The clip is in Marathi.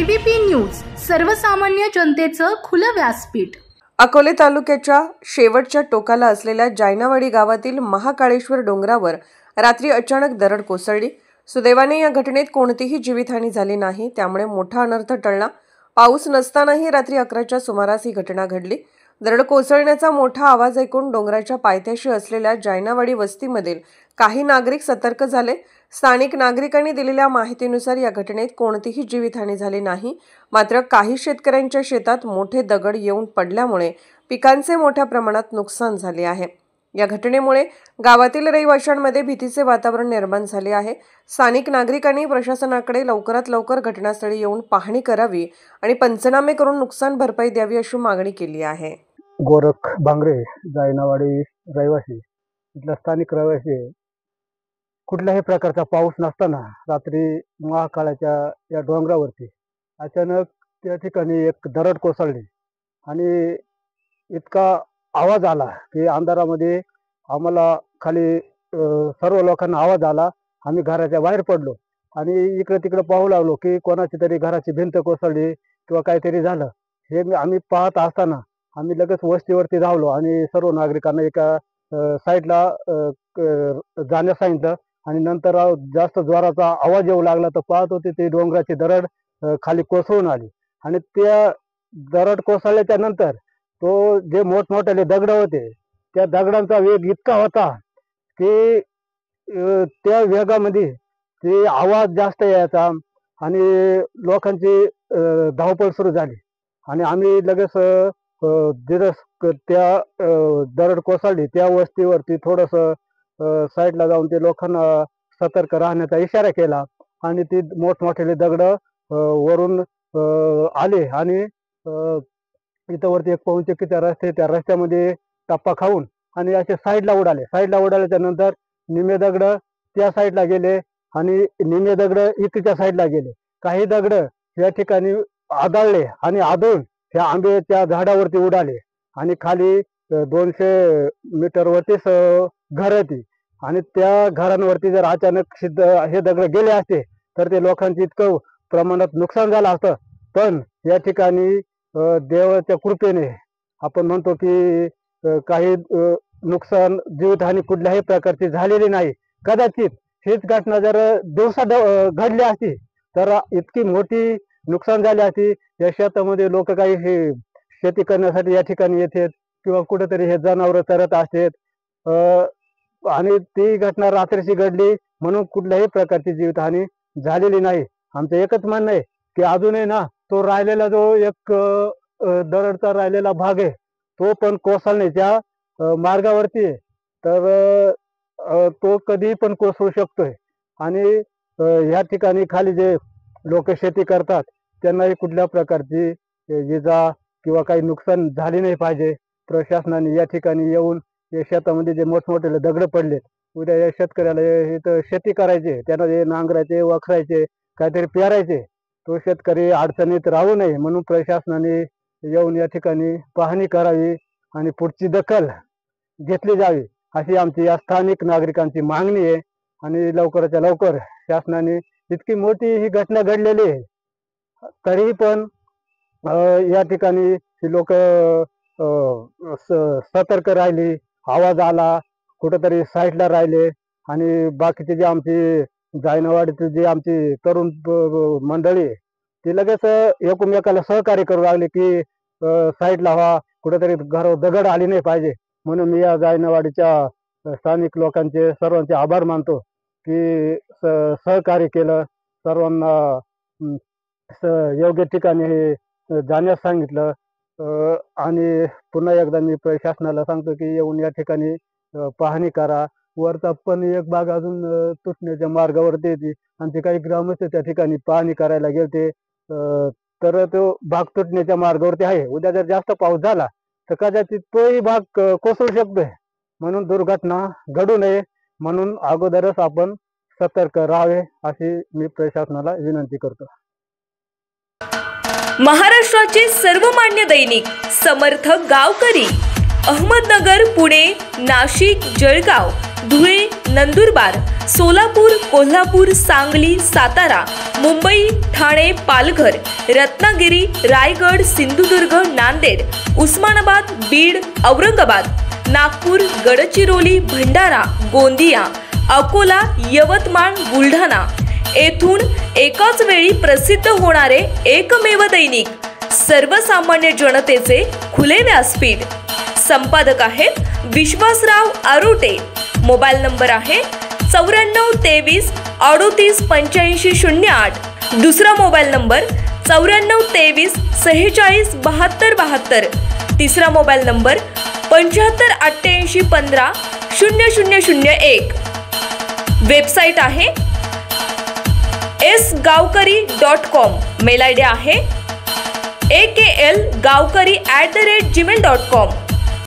एबीपी न्यूज, सर्वसामान्य जनतेचं खुलं व्यासपीठ। अकोले तालुक्याच्या शेवटच्या टोकाला असलेल्या जायनावाडी गावातील महाकाळेश्वर डोंगरावर रात्री अचानक दरड कोसळली। सुदैवाने या घटनेत कोणतीही जीवितहानी झाली नाही, त्यामुळे मोठा अनर्थ टळला। पाऊस नसतानाही रात्री 11च्या सुमारास ही घटना घडली। दरड कोसळण्याचा मोठा आवाज ऐकून डोंगराच्या पायथ्याशी असलेल्या जायनावाडी वस्तीमधील काही नागरिक सतर्क झाले। स्थानिक नागरिकांनी दिलेल्या माहितीनुसार या घटनेत कोणतीही जीवितहानी झाली नाही, मात्र काही शेतकऱ्यांच्या शेतात मोठे दगड येऊन पडल्यामुळे पिकांचे मोठ्या प्रमाणात नुकसान झाले आहे। या घटनेमुळे गावातील रहिवाशांमध्ये भीतीचे वातावरण निर्माण झाले आहे। स्थानिक नागरिकांनी प्रशासनाकडे लवकरात लवकर घटनास्थळी येऊन पाहणी करावी आणि पंचनामे करून नुकसान भरपाई द्यावी अशी मागणी केली आहे। गोरख भांगरे, जायनावाडी रहिवासी, इथला स्थानिक रहिवासी, कुठल्याही प्रकारचा पाऊस नसताना रात्री महाकाळाच्या या डोंगरावरती अचानक त्या ठिकाणी एक दरड कोसळली आणि इतका आवाज आला की अंधारामध्ये आम्हाला खाली सर्व लोकांना आवाज आला। आम्ही घराच्या बाहेर पडलो आणि इकडे तिकडे पाहू लागलो की कोणाची तरी घराची भिंत कोसळली किंवा काहीतरी झालं। हे आम्ही पाहत असताना आम्ही लगेच वस्तीवरती धावलो आणि सर्व नागरिकांना एका साईडला जाण्यास सांगितलं आणि नंतर जास्त जोराचा आवाज येऊ लागला तर पाहत होते ते डोंगराची दरड खाली कोसळून आली आणि त्या दरड कोसळल्याच्या नंतर तो जे मोठमोठे दगड होते त्या दगडांचा वेग इतका होता की त्या वेगामध्ये ते आवाज जास्त यायचा आणि लोकांची धावपळ सुरू झाली आणि आम्ही लगेच त्या दरड कोसळली त्या वस्तीवरती थोडंसं साईडला जाऊन ते लोकांना सतर्क राहण्याचा इशारा केला आणि ती मोठमोठे दगड वरून आले आणि इथं वरती एक पवनचक्कीचा रस्ते, त्या रस्त्यामध्ये टप्पा खाऊन आणि असे साईडला उडाल्याच्या नंतर निम्मे दगड त्या साईडला गेले आणि निम्मे दगड इकडच्या साईडला गेले। काही दगड या ठिकाणी आदळले आणि आदळून त्या आंब्याच्या झाडावरती उडाले आणि खाली 200 मीटरवरतीच घर होती आणि त्या घरांवरती जर अचानक हे दगड गेले असते तर ते लोकांचे इतकं प्रमाणात नुकसान झालं असतं। पण या ठिकाणी देवाच्या कृपेने आपण म्हणतो की काही नुकसान जीवितहानी कुठल्याही प्रकारची झालेली नाही। कदाचित हीच घटना जर दिवसा घडली असती तर इतकी मोठी नुकसान झाली असती। या शेतामध्ये लोक काही हे शेती करण्यासाठी या ठिकाणी येतात किंवा कुठेतरी हे जनावर चरत असतात आणि ती घटना रात्रीची घडली म्हणून कुठल्याही प्रकारची जीवितहानी झालेली नाही। आमचं एकच म्हणणं आहे की अजूनही ना तो राहिलेला जो एक दरडचा राहिलेला भाग आहे तो पण कोसळण्याच्या मार्गावरती आहे, तर तो कधी पण कोसळू शकतोय आणि ह्या ठिकाणी खाली जे लोक शेती करतात त्यांनाही कुठल्या प्रकारची इजा किंवा काही नुकसान झाली नाही पाहिजे। प्रशासनाने या ठिकाणी येऊन या शेतामध्ये जे मोठमोठे दगड पडलेत, उद्या या शेतकऱ्याला इथं शेती करायचे, त्यांना हे नांगरायचे, वखरायचे, काहीतरी पेरायचे, तो शेतकरी अडचणीत राहू नये म्हणून प्रशासनाने येऊन या ठिकाणी पाहणी करावी आणि पुढची दखल घेतली जावी अशी आमची या स्थानिक नागरिकांची मागणी आहे। आणि लवकराच्या लवकर शासनाने इतकी मोठी ही घटना घडलेली आहे तरीही पण या ठिकाणी लोक सतर्क राहिली, आवाज आला, कुठेतरी साईडला राहिले आणि बाकीचे जे आमची जायनावाडीचे जे आमची तरुण मंडळी ती लगेच एकमेकाला सहकार्य करू लागले की साईडला व्हा, कुठेतरी घरावर दगड आली नाही पाहिजे। म्हणून मी या जायनावाडीच्या स्थानिक लोकांचे सर्वांचे आभार मानतो की सहकार्य केलं, सर्वांना योग्य ठिकाणी हे जाण्यास सांगितलं आणि पुन्हा एकदा मी प्रशासनाला सांगतो की येऊन या ठिकाणी पाहणी करा। वरचा पण एक भाग अजून तुटण्याच्या मार्गावरती येते आणि ते काही ग्रामस्थ त्या ठिकाणी पाहणी करायला गेलते तर तो भाग तुटण्याच्या मार्गावरती आहे। उद्या जर जास्त पाऊस झाला तर कदाचित तोही भाग कोसळू शकतोय, म्हणून दुर्घटना घडू नये म्हणून अगोदरच आपण सतर्क राहावे अशी मी प्रशासनाला विनंती करतो। महाराष्ट्राचे सर्वमान्य दैनिक समर्थ गावकरी, अहमदनगर, पुणे, नाशिक, जळगाव धुळे, नंदुरबार, सोलापूर, कोल्हापूर, सांगली, सातारा, मुंबई, ठाणे, पालघर, रत्नागिरी, रायगड, सिंधुदुर्ग, नांदेड, उस्मानाबाद, बीड, औरंगाबाद, नागपूर, गडचिरोली, भंडारा, गोंदिया, अकोला, यवतमाळ, बुलढाणा येथून एकाच वेळी प्रसिद्ध होणारे एकमेव दैनिक सर्वसामान्य जनतेचे खुले व्यासपीठ. संपादक आहेत विश्वासराव आरोटे. मोबाईल नंबर आहे 9423 38 85 08. दुसरा मोबाईल नंबर 9423 46 72 72. तिसरा मोबाईल नंबर 75 88 15 0001. वेबसाईट आहे sgavkari.com. मेल आयडी आहे aklgavkari@gmail.com.